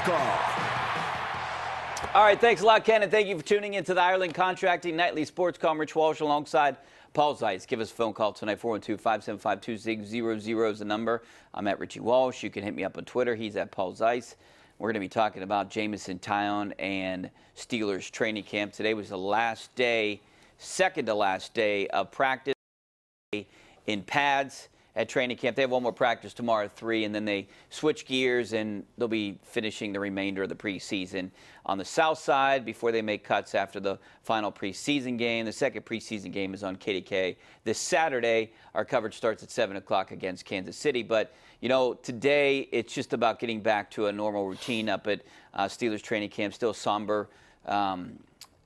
call. All right, thanks a lot, Ken, and thank you for tuning in to the Ireland Contracting Nightly Sports Call. Rich Walsh alongside Paul Zeise. Give us a phone call tonight, 412-575-2600 is the number. I'm at Richie Walsh. You can hit me up on Twitter. He's at Paul Zeise. We're going to be talking about Jamison Tyone and Steelers training camp. Today was the last day, second to last day of practice in pads at training camp. They have one more practice tomorrow at 3, and then they switch gears, and they'll be finishing the remainder of the preseason on the south side before they make cuts after the final preseason game. The second preseason game is on KDKA this Saturday. Our coverage starts at 7 o'clock against Kansas City. But, you know, today it's just about getting back to a normal routine up at Steelers training camp. Still somber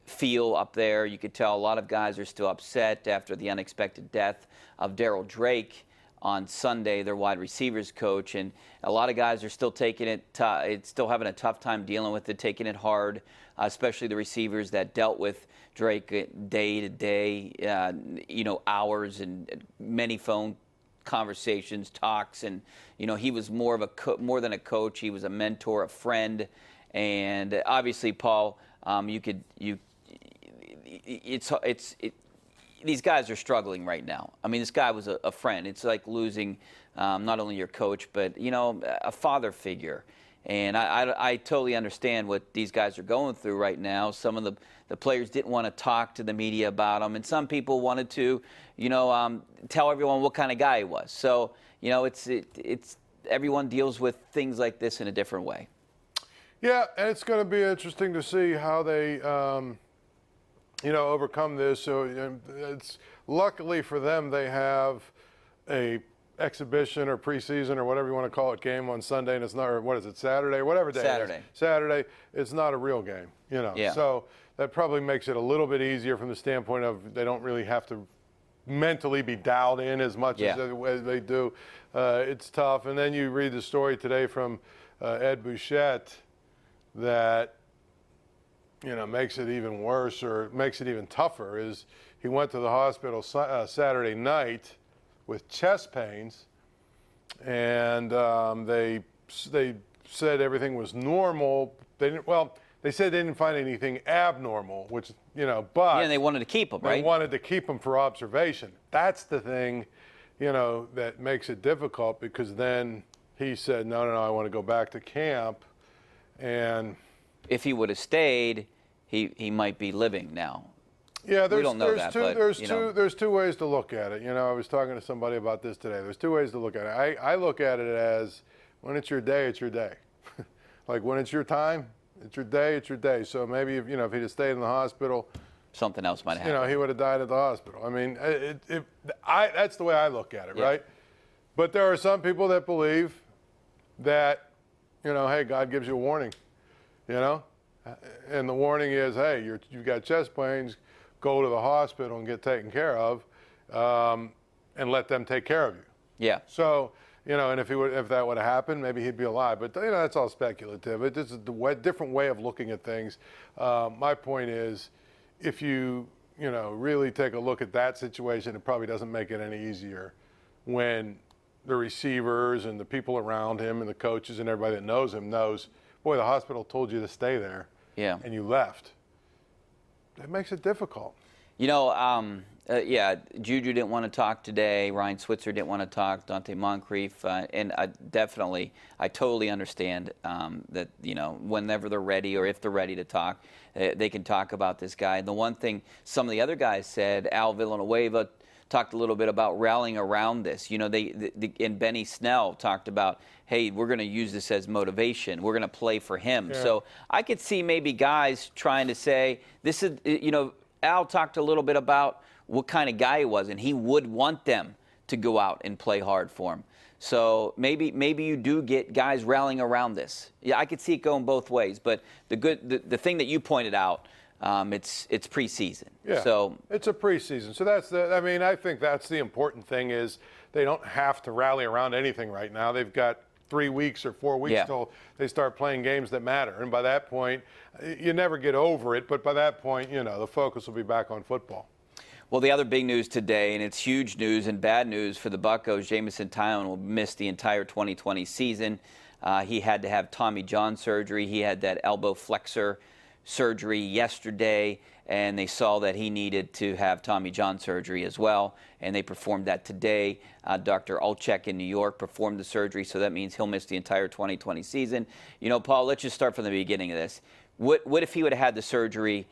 feel up there. You could tell a lot of guys are still upset after the unexpected death of Darryl Drake on Sunday, their wide receivers coach, and a lot of guys are still taking it, still having a tough time dealing with it, taking it hard, especially the receivers that dealt with Drake day to day, hours and many phone conversations, talks, and he was more than a coach. He was a mentor, a friend, and obviously, Paul, these guys are struggling right now. I mean, this guy was a friend. It's like losing not only your coach, but, a father figure. And I totally understand what these guys are going through right now. Some of the players didn't want to talk to the media about him, and some people wanted to, tell everyone what kind of guy he was. So, it's everyone deals with things like this in a different way. Yeah, and it's going to be interesting to see how they overcome this. So it's luckily for them, they have a exhibition or preseason or whatever you want to call it game on Sunday, and it's not, or what is it, Saturday, whatever day Saturday. it is. Saturday. It's not a real game, Yeah. So that probably makes it a little bit easier from the standpoint of they don't really have to mentally be dialed in as much as they do. It's tough. And then you read the story today from Ed Bouchette that makes it even worse or makes it even tougher is he went to the hospital Saturday night with chest pains, and they said everything was normal. They said they didn't find anything abnormal, which, but they wanted to keep him, right? They wanted to keep him for observation. That's the thing, that makes it difficult, because then he said, no, I want to go back to camp. And if he would have stayed, he might be living now. Yeah, we don't know that. There's two ways to look at it. I was talking to somebody about this today. There's two ways to look at it. I look at it as when it's your day, it's your day. Like when it's your time, it's your day, it's your day. So maybe if he'd have stayed in the hospital, something else might happen. He would have died at the hospital. I mean, that's the way I look at it, right? But there are some people that believe that, hey, God gives you a warning, and the warning is, hey, you've got chest pains, go to the hospital and get taken care of, and let them take care of you. Yeah. So, and if that would have happened, maybe he'd be alive. But, that's all speculative. It's just a different way of looking at things. My point is, if you, really take a look at that situation, it probably doesn't make it any easier when the receivers and the people around him and the coaches and everybody that knows him knows, boy, the hospital told you to stay there. Yeah. And you left. That makes it difficult. Juju didn't want to talk today. Ryan Switzer didn't want to talk. Dante Moncrief. And I totally understand that, whenever they're ready or if they're ready to talk, they can talk about this guy. And the one thing some of the other guys said, Al Villanueva talked a little bit about rallying around this. And Benny Snell talked about, hey, we're going to use this as motivation. We're going to play for him. Yeah. So I could see maybe guys trying to say, this is, Al talked a little bit about what kind of guy he was, and he would want them to go out and play hard for him. So maybe you do get guys rallying around this. Yeah, I could see it going both ways. But the thing that you pointed out, it's preseason. Yeah, so it's a preseason. So I think that's the important thing is they don't have to rally around anything right now. They've got 3 weeks or 4 weeks till they start playing games that matter. And by that point, you never get over it. But by that point, the focus will be back on football. Well, the other big news today, and it's huge news and bad news for the Buccos, Jamison Tyone will miss the entire 2020 season. He had to have Tommy John surgery. He had that elbow flexor surgery yesterday, and they saw that he needed to have Tommy John surgery as well, and they performed that today. Dr. Olchek in New York performed the surgery, so that means he'll miss the entire 2020 season. You know, Paul, let's just start from the beginning of this. What if he would have had the surgery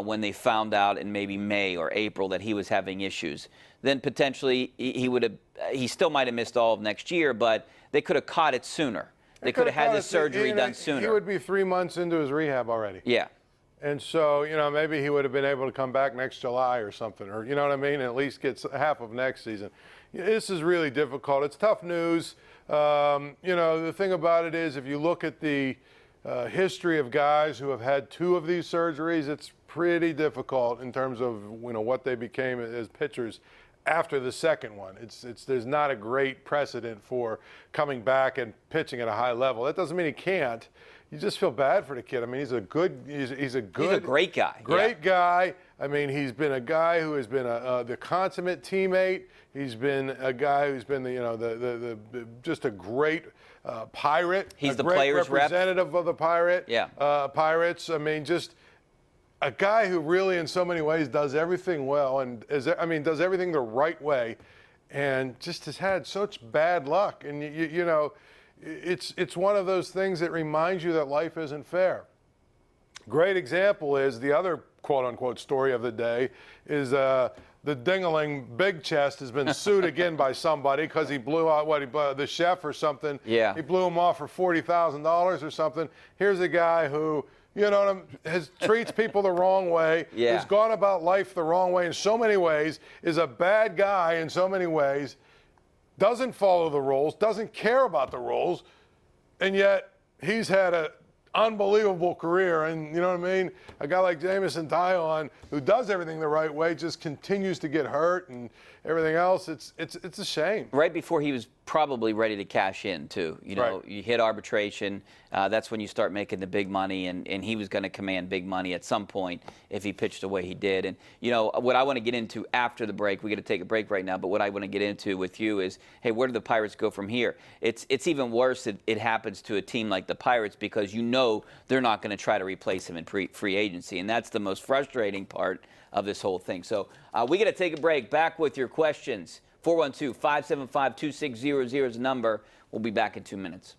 when they found out in maybe May or April that he was having issues? Then potentially he still might have missed all of next year, but they could have caught it sooner. They could have had the surgery done sooner. He would be 3 months into his rehab already. Yeah. And so, you know, maybe he would have been able to come back next July or something, or, you know what I mean, at least get half of next season. This is really difficult. It's tough news. You know, the thing about it is, if you look at the history of guys who have had 2 of these surgeries, it's pretty difficult in terms of, you know, what they became as pitchers after the second one. There's not a great precedent for coming back and pitching at a high level. That doesn't mean he can't. You just feel bad for the kid. I mean, he's a great guy. Great guy. I mean, he's been a guy who has been the consummate teammate. He's been a guy who's been just a great Pirate. He's the great players' representative of the Pirates. I mean, just a guy who really, in so many ways, does everything well and does everything the right way, and just has had such bad luck. And you know, it's one of those things that reminds you that life isn't fair. Great example is the other quote-unquote story of the day is the Dingaling Big Chest has been sued again by somebody because he blew out the chef or something. Yeah. He blew him off for $40,000 or something. Here's a guy who, you know, treats people the wrong way, has gone about life the wrong way in so many ways, is a bad guy in so many ways, doesn't follow the rules, doesn't care about the rules, and yet he's had an unbelievable career. And you know what I mean? A guy like Jameson Taillon, who does everything the right way, just continues to get hurt and everything else. It's a shame. Right before he was probably ready to cash in too. You know, you hit arbitration. That's when you start making the big money, and he was going to command big money at some point if he pitched the way he did. And you know what I want to get into after the break. We got to take a break right now, but what I want to get into with you is, hey, where do the Pirates go from here? It's even worse that it happens to a team like the Pirates, because you know they're not going to try to replace him in free agency, and that's the most frustrating part of this whole thing. So we got to take a break. Back with your questions. 412-575-2600 is the number. We'll be back in 2 minutes.